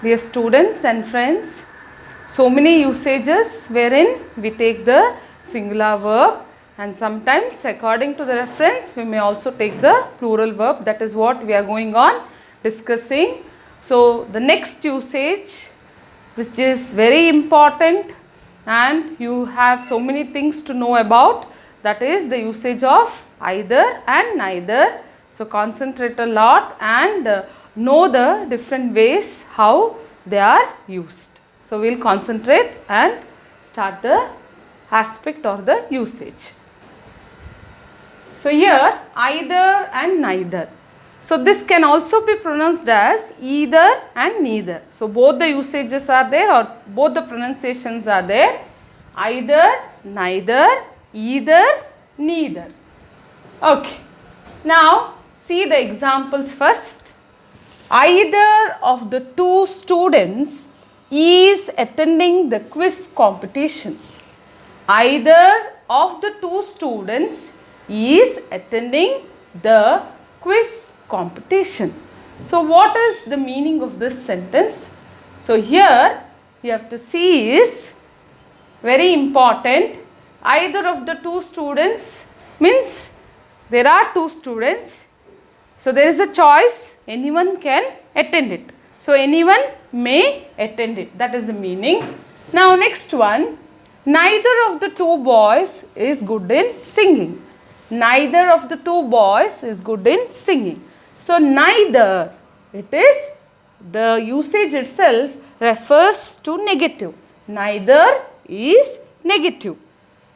Dear students and friends, so many usages wherein we take the singular verb, and sometimes according to the reference we may also take the plural verb. That is what we are going on discussing. So the next usage, which is very important and you have so many things to know about, that is the usage of either and neither. So concentrate a lot and know the different ways how they are used. So we will concentrate and start the aspect or the usage. So here either and neither. So this can also be pronounced as either and neither. So both the usages are there or both the pronunciations are there. Either, neither, either, neither. Okay. Now see the examples first. Either of the two students is attending the quiz competition. Either of the two students is attending the quiz competition. So what is the meaning of this sentence? So here you have to see is very important. Either of the two students means there are two students. So there is a choice, anyone can attend it. So anyone may attend it, that is the meaning. Now next one, neither of the two boys is good in singing. Neither of the two boys is good in singing. So neither, it is the usage itself refers to negative. Neither is negative.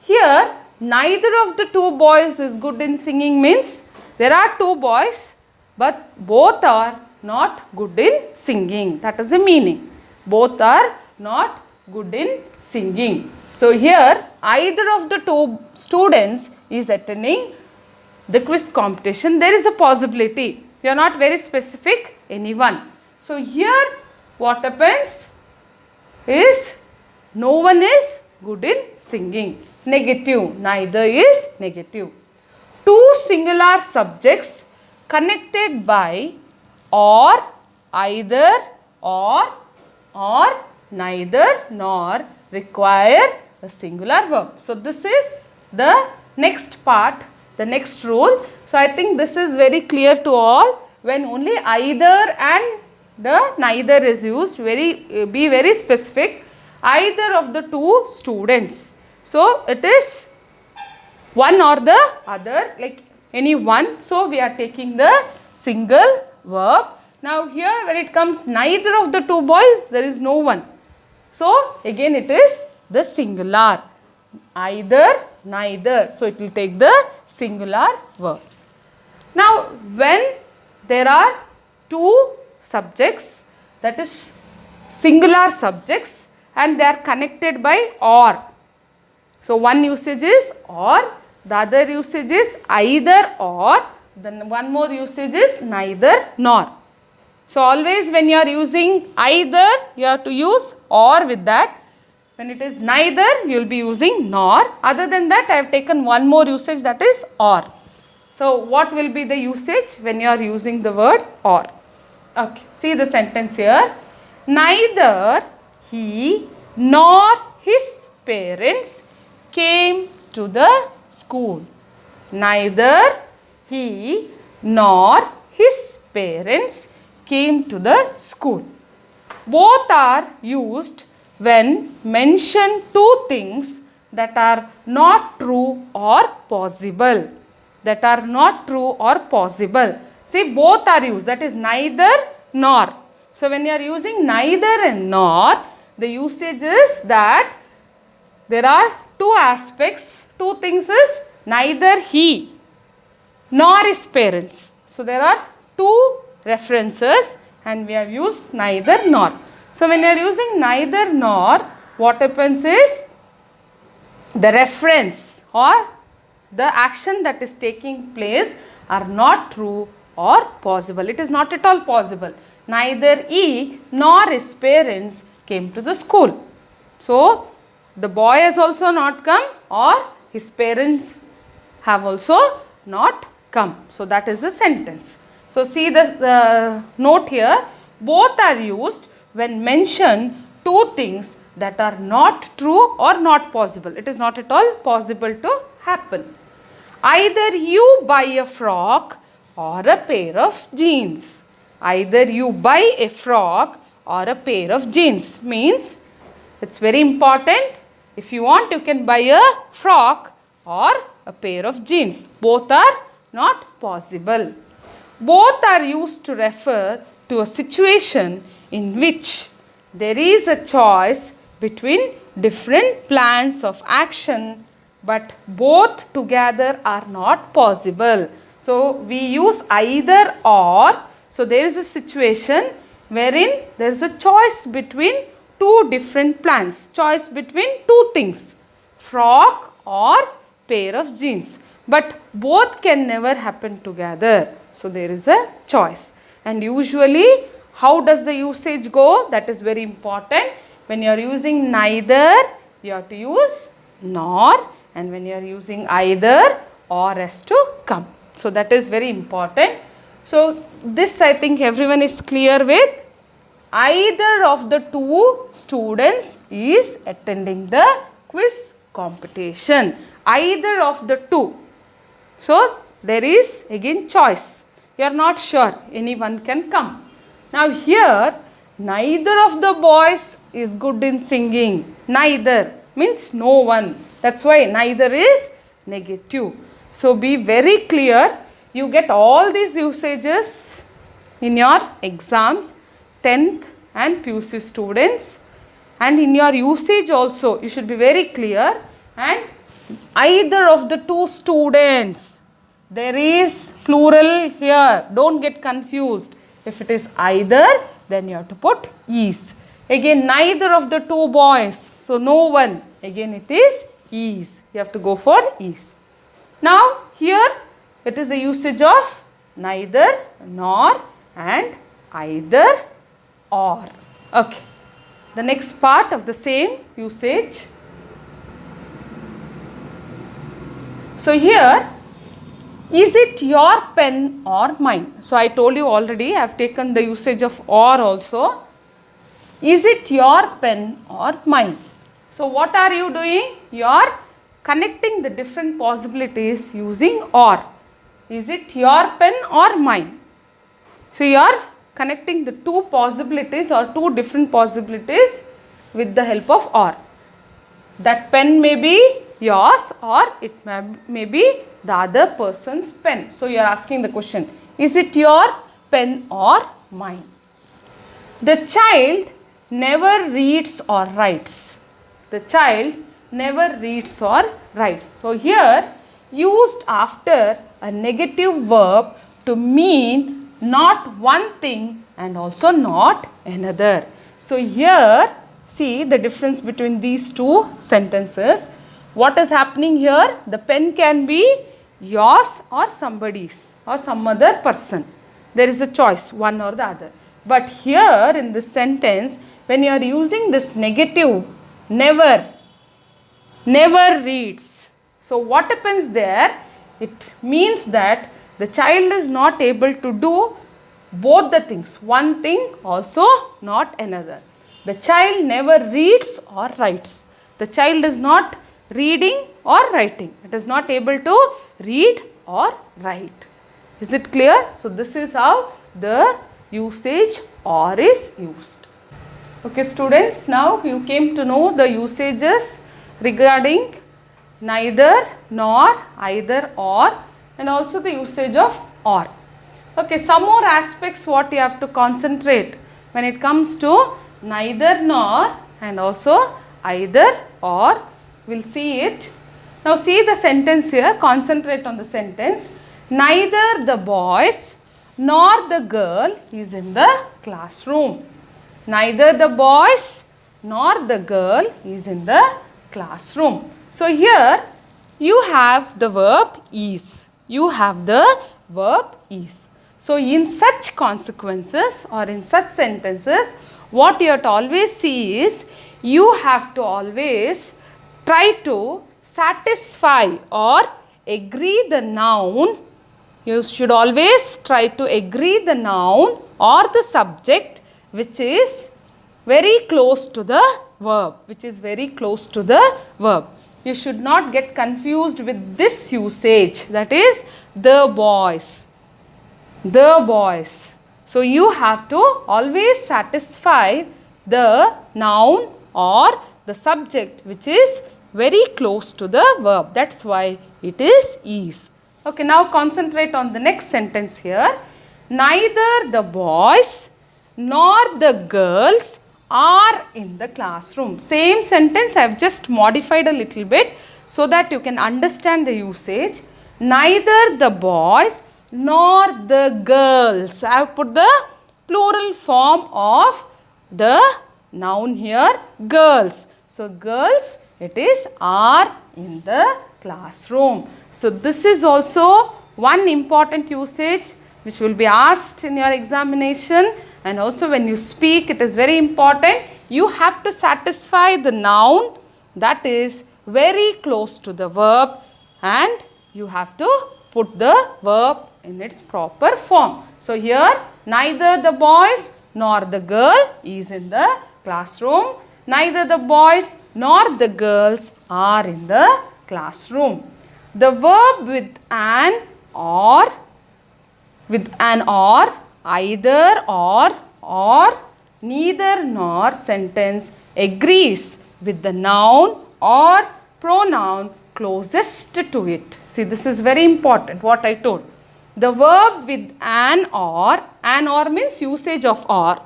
Here neither of the two boys is good in singing means there are two boys but both are not good in singing. That is the meaning. Both are not good in singing. So here either of the two students is attending the quiz competition. There is a possibility. You are not very specific, anyone. So here what happens is no one is good in singing. Negative. Neither is negative. Two singular subjects connected by or, either, or neither nor require a singular verb. So this is the next part, the next rule. So I think this is very clear to all. When only either and the neither is used, be very specific. Either of the two students. So it is one or the other, like any one. So we are taking the single verb. Now here when it comes neither of the two boys, there is no one. So again it is the singular. Either, neither. So it will take the singular verbs. Now when there are two subjects, that is singular subjects, and they are connected by or. So one usage is or, the other usage is either or, then one more usage is neither nor. So always when you are using either, you have to use or with that. When it is neither, you will be using nor. Other than that, I have taken one more usage, that is or. So what will be the usage when you are using the word or? Okay, see the sentence here. Neither he nor his parents came to the school. Neither he nor his parents came to the school. Both are used when mention two things that are not true or possible. That are not true or possible. See, both are used, that is neither nor. So when you are using neither and nor, the usage is that there are two aspects, two things is neither he nor his parents. So there are two references and we have used neither nor. So when you are using neither nor, what happens is the reference or the action that is taking place are not true or possible. It is not at all possible. Neither he nor his parents came to the school. So the boy has also not come or his parents have also not come. So that is the sentence. So see the note here, both are used when mention two things that are not true or not possible. It is not at all possible to happen. Either you buy a frock or a pair of jeans. Either you buy a frock or a pair of jeans means it's very important. If you want, you can buy a frock or a pair of jeans. Both are not possible. Both are used to refer to a situation in which there is a choice between different plans of action, but both together are not possible. So we use either or. So there is a situation wherein there is a choice between two different plans, choice between two things, frock or pair of jeans, but both can never happen together. So there is a choice. And usually how does the usage go? That is very important. When you are using neither, you have to use nor, and when you are using either, or has to come. So that is very important. So this I think everyone is clear with. Either of the two students is attending the quiz competition. Either of the two. So there is again choice. You are not sure, anyone can come. Now here neither of the boys is good in singing. Neither means no one. That's why neither is negative. So be very clear. You get all these usages in your exams, 10th and PUC students, and in your usage also you should be very clear. And either of the two students, there is plural here, don't get confused. If it is either, then you have to put is. Again neither of the two boys, so no one, again it is you have to go for is. Now here it is a usage of neither, nor and either, or. Okay. The next part of the same usage. So here, is it your pen or mine? So I told you already, I have taken the usage of or also. Is it your pen or mine? So what are you doing? You are connecting the different possibilities using or. Is it your pen or mine? So you are connecting the two possibilities or two different possibilities with the help of or. That pen may be yours or it may be the other person's pen. So you are asking the question, is it your pen or mine? The child never reads or writes. The child never reads or writes. So here used after a negative verb to mean not one thing and also not another. So here see the difference between these two sentences. What is happening here? The pen can be yours or somebody's or some other person. There is a choice, one or the other. But here in this sentence, when you are using this negative, never reads. So what happens there? It means that the child is not able to do both the things, one thing also not another. The child never reads or writes. The child is not reading or writing. It is not able to read or write. Is it clear? So this is how the usage or is used. Okay students, now you came to know the usages regarding neither, nor, either, or, and also the usage of or. Okay, some more aspects what you have to concentrate when it comes to neither, nor, and also either, or. We'll see it. Now see the sentence here, concentrate on the sentence. Neither the boys nor the girl is in the classroom. Neither the boys nor the girl is in the classroom. So here you have the verb is. You have the verb is. So in such consequences or in such sentences, what you have to always see is you have to always try to satisfy or agree the noun. You should always try to agree the noun or the subject which is very close to the verb, which is very close to the verb. You should not get confused with this usage, that is the boys. The boys. So you have to always satisfy the noun or the subject which is very close to the verb. That's why it is. Okay, now concentrate on the next sentence here. Neither the boys nor the girls are in the classroom. Same sentence I have just modified a little bit so that you can understand the usage. Neither the boys nor the girls. I have put the plural form of the noun here, girls. So girls, it is are in the classroom. So this is also one important usage which will be asked in your examination, and also when you speak it is very important. You have to satisfy the noun that is very close to the verb, and you have to put the verb in its proper form. So here neither the boys nor the girl is in the classroom. Neither the boys nor the girls are in the classroom. The verb with an or, either or neither nor sentence agrees with the noun or pronoun closest to it. See, this is very important what I told. The verb with an or means usage of or,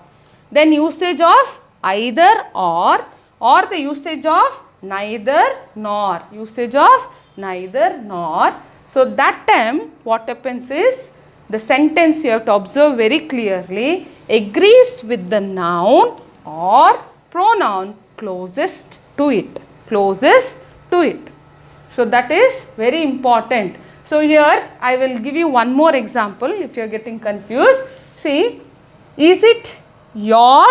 then usage of either or the usage of neither nor, So that time what happens is, the sentence you have to observe very clearly, agrees with the noun or pronoun closest to it. So that is very important. So here I will give you one more example if you are getting confused. See, is it your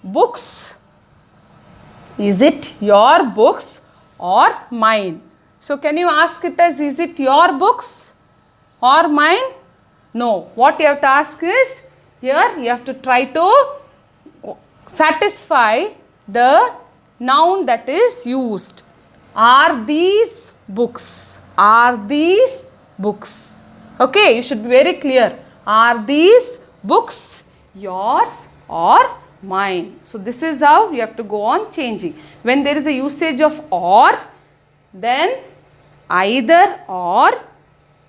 books? Is it your books or mine? So can you ask it as, is it your books or mine? No. What you have to ask is, here you have to try to satisfy the noun that is used. Are these books? Okay, you should be very clear. Are these books yours or mine? So this is how you have to go on changing. When there is a usage of or, then either or,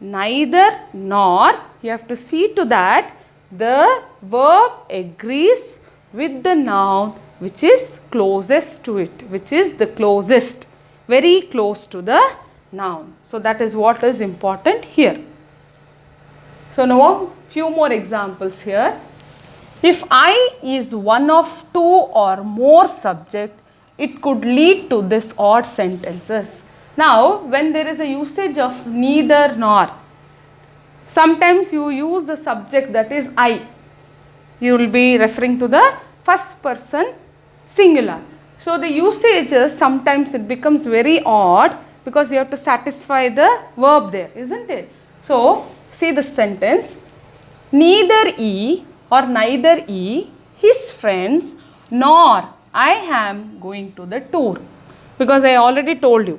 neither nor, you have to see to that the verb agrees with the noun which is closest to it, which is the closest, very close to the noun. So that is what is important here. So now few more examples here. If I is one of two or more subject, it could lead to this odd sentences. Now when there is a usage of neither nor, sometimes you use the subject that is I. You will be referring to the first person singular. So the usages, sometimes it becomes very odd because you have to satisfy the verb there, isn't it? So see the sentence, neither he or neither he, his friends, nor I am going to the tour, because I already told you.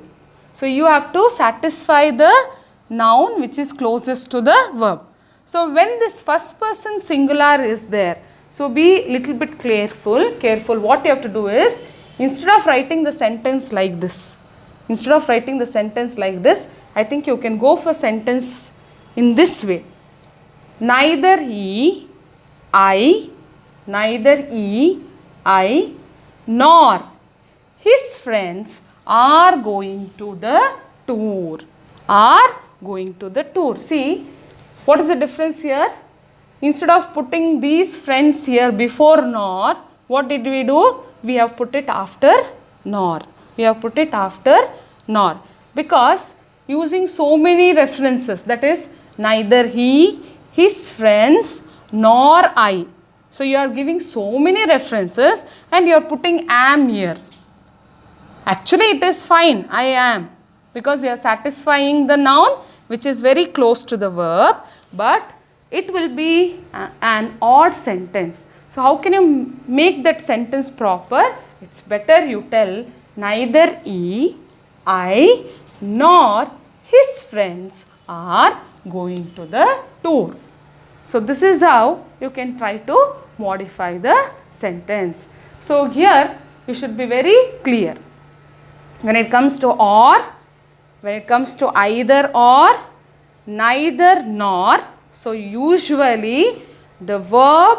So you have to satisfy the noun which is closest to the verb. So when this first person singular is there, so be little bit careful. What you have to do is, instead of writing the sentence like this, I think you can go for sentence in this way. Neither he, I, nor his friends are going to the tour. See, what is the difference here? Instead of putting these friends here before nor, what did we do? We have put it after nor. Because using so many references, that is neither he, his friends, nor I. So you are giving so many references and you are putting am here. Actually it is fine, I am, because you are satisfying the noun which is very close to the verb, but it will be an odd sentence. So how can you make that sentence proper? It's better you tell neither he, I, nor his friends are going to the tour. So this is how you can try to modify the sentence. So here you should be very clear. When it comes to or, when it comes to either or, neither nor, so usually the verb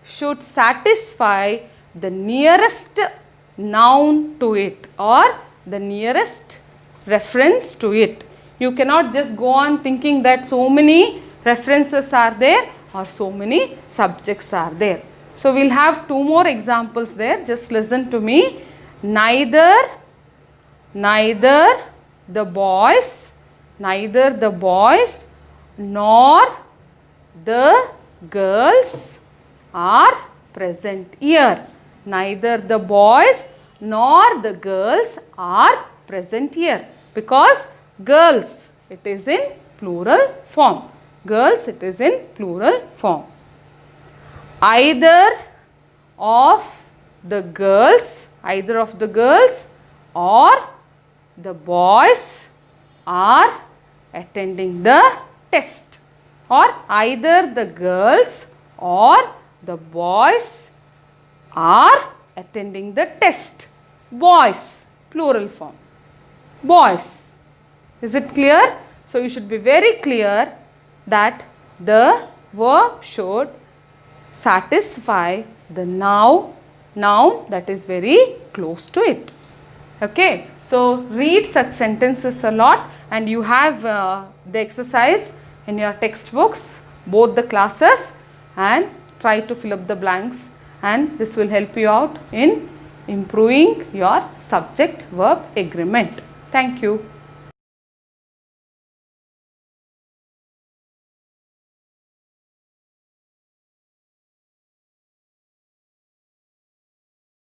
should satisfy the nearest noun to it or the nearest reference to it. You cannot just go on thinking that so many references are there or so many subjects are there. So we'll have two more examples there. Just listen to me. Neither the boys nor the girls are present here. Neither the boys nor the girls are present here, because girls, it is in plural form. Girls, it is in plural form. Either of the girls or the boys are attending the test, or either the girls or the boys are attending the test. Boys, plural form. Boys. Is it clear? So you should be very clear that the verb should satisfy the noun that is very close to it. Okay. So read such sentences a lot, and you have the exercise in your textbooks, both the classes, and try to fill up the blanks, and this will help you out in improving your subject verb agreement. Thank you.